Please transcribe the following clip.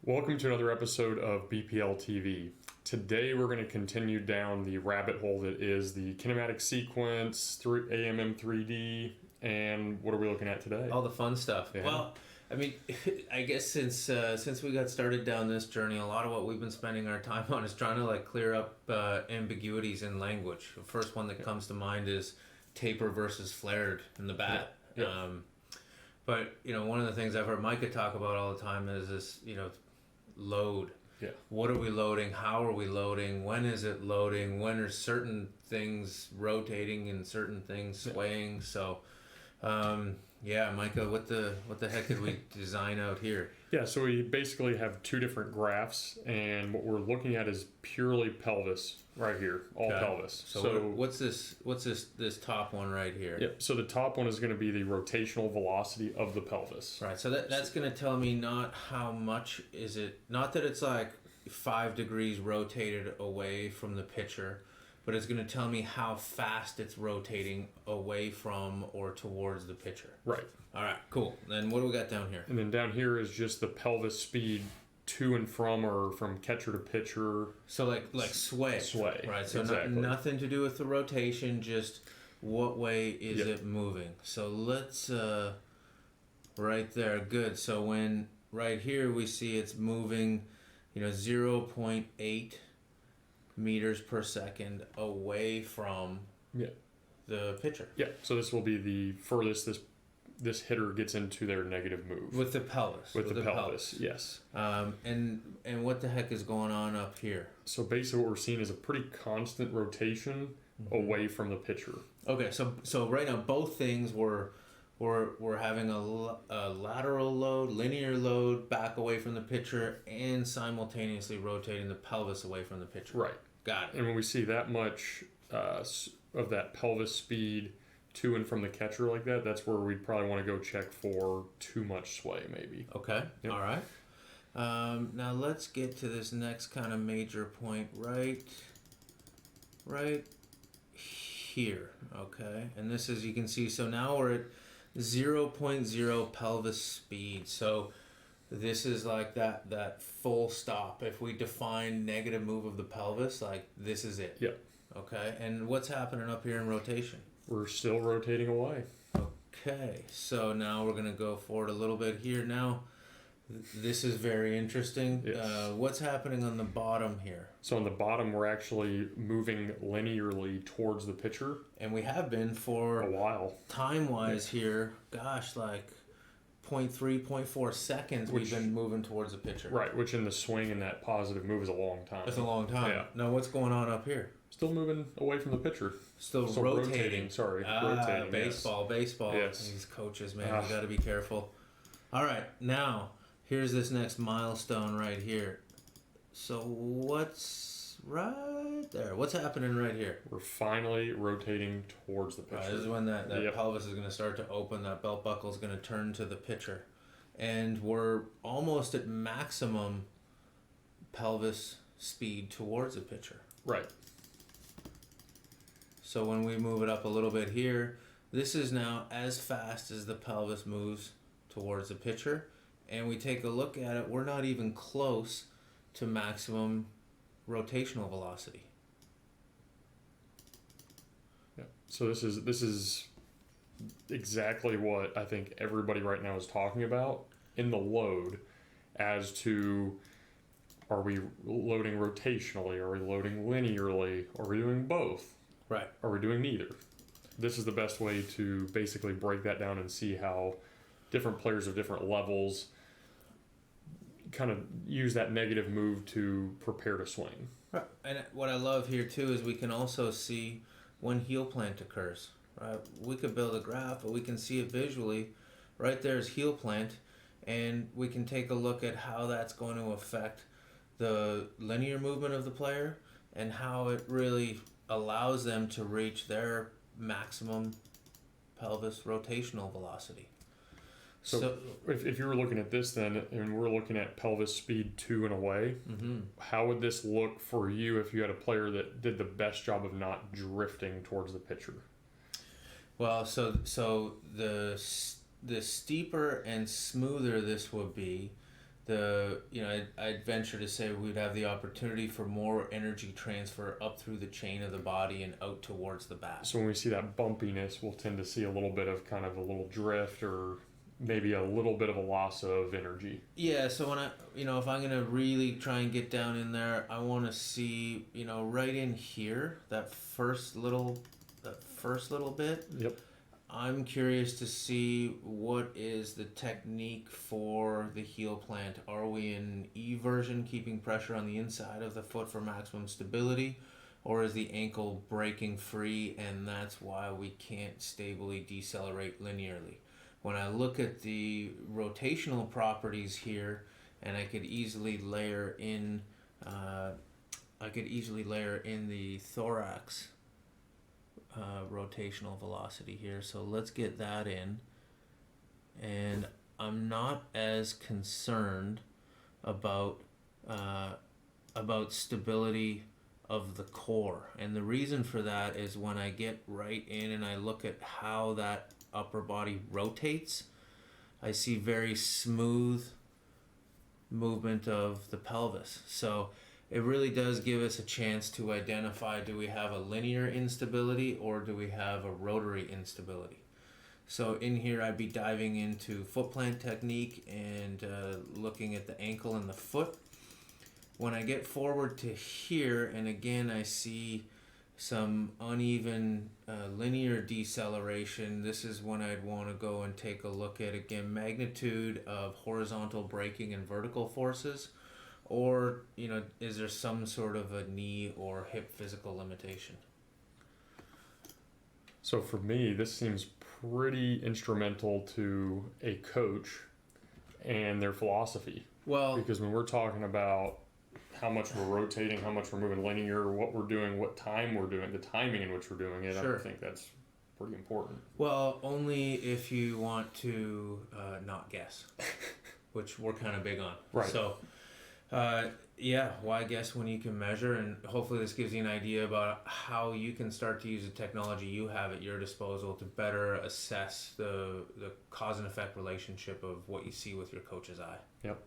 Welcome to another episode of BPL TV. Today we're going to continue down the rabbit hole that is the kinematic sequence through AMM3D, and what are we looking at today? All the fun stuff. Yeah. Well, I mean, I guess since we got started down this journey, a lot of what we've been spending our time on is trying to clear up ambiguities in language. The first one that comes to mind is taper versus flared in the bat. Yeah. But one of the things I've heard Micah talk about all the time is this, load. Yeah. What are we loading? How are we loading? When is it loading? When are certain things rotating and certain things swaying? So, Micah, what the heck did we design out here? Yeah, so we basically have two different graphs, and what we're looking at is purely pelvis right here, all pelvis. So what's this top one right here? Yep. So the top one is going to be the rotational velocity of the pelvis. Right. So that's going to tell me not how much is it, not that it's like 5 degrees rotated away from the pitcher, but it's going to tell me how fast it's rotating away from or towards the pitcher. Right. All right, cool. Then what do we got down here? And then down here is just the pelvis speed to and from, or from catcher to pitcher. So like sway. Sway. Right. So exactly. Nothing to do with the rotation, just what way is it moving. So let's right there. Good. So when right here we see it's moving, 0.8 meters per second away from the pitcher. Yeah, so this will be the furthest this hitter gets into their negative move. With the pelvis. With the pelvis, yes. And what the heck is going on up here? So basically what we're seeing is a pretty constant rotation away from the pitcher. Okay, so right now both things we're having a lateral load, linear load back away from the pitcher, and simultaneously rotating the pelvis away from the pitcher. Right. Got it. And when we see that much of that pelvis speed to and from the catcher like that, that's where we'd probably want to go check for too much sway, maybe. Okay. Yep. All right. Now let's get to this next kind of major point right here. Okay. And this is, you can see, so now we're at 0.0 pelvis speed. So this is like that full stop. If we define negative move of the pelvis, this is it. Yeah. Okay. And what's happening up here in rotation? We're still rotating away. Okay. So now we're going to go forward a little bit here. Now, this is very interesting. Yes. What's happening on the bottom here? So on the bottom, we're actually moving linearly towards the pitcher. And we have been for a while. Time-wise here, gosh, 0.3, 0.4 seconds we've been moving towards the pitcher. Right, which in the swing and that positive move is a long time. It's a long time. Yeah. Now what's going on up here? Still moving away from the pitcher. Still rotating. Sorry, rotating. Baseball. Yes. These coaches, man, you got to be careful. All right, now here's this next milestone right here. So what's right there? What's happening right here? We're finally rotating towards the pitcher. Right, this is when that pelvis is going to start to open. That belt buckle is going to turn to the pitcher, and we're almost at maximum pelvis speed towards the pitcher. Right. So when we move it up a little bit here, this is now as fast as the pelvis moves towards the pitcher. And we take a look at it, we're not even close to maximum rotational velocity. Yeah. So this is exactly what I think everybody right now is talking about in the load, as to, are we loading rotationally? Are we loading linearly? Are we doing both? Right. Are we doing neither? This is the best way to basically break that down and see how different players of different levels kind of use that negative move to prepare to swing. Right. And what I love here too is we can also see when heel plant occurs. Right. We could build a graph, but we can see it visually. Right there is heel plant, and we can take a look at how that's going to affect the linear movement of the player and how it really allows them to reach their maximum pelvis rotational velocity. So if you were looking at this then, and we're looking at pelvis speed to and away, how would this look for you if you had a player that did the best job of not drifting towards the pitcher? Well, so the steeper and smoother this would be, I'd venture to say we'd have the opportunity for more energy transfer up through the chain of the body and out towards the back. So when we see that bumpiness, we'll tend to see a little bit of kind of a little drift or maybe a little bit of a loss of energy. Yeah, so when if I'm going to really try and get down in there, I want to see, right in here, that first little bit. Yep. I'm curious to see what is the technique for the heel plant. Are we in E version, keeping pressure on the inside of the foot for maximum stability? Or is the ankle breaking free and that's why we can't stably decelerate linearly? When I look at the rotational properties here, and I could easily layer in the thorax rotational velocity here. So let's get that in. And I'm not as concerned about stability of the core. And the reason for that is when I get right in and I look at how that upper body rotates, I see very smooth movement of the pelvis. So it really does give us a chance to identify, do we have a linear instability or do we have a rotary instability? So in here I'd be diving into foot plant technique and looking at the ankle and the foot. When I get forward to here, and again I see some uneven linear deceleration, this is when I'd want to go and take a look at, again, magnitude of horizontal braking and vertical forces, or is there some sort of a knee or hip physical limitation? So for me, this seems pretty instrumental to a coach and their philosophy. Well, because when we're talking about how much we're rotating, how much we're moving linear, what we're doing, what time we're doing, the timing in which we're doing it, sure. I think that's pretty important. Well, only if you want to not guess, which we're kind of big on. Right. So, why guess when you can measure? And hopefully this gives you an idea about how you can start to use the technology you have at your disposal to better assess the cause and effect relationship of what you see with your coach's eye. Yep.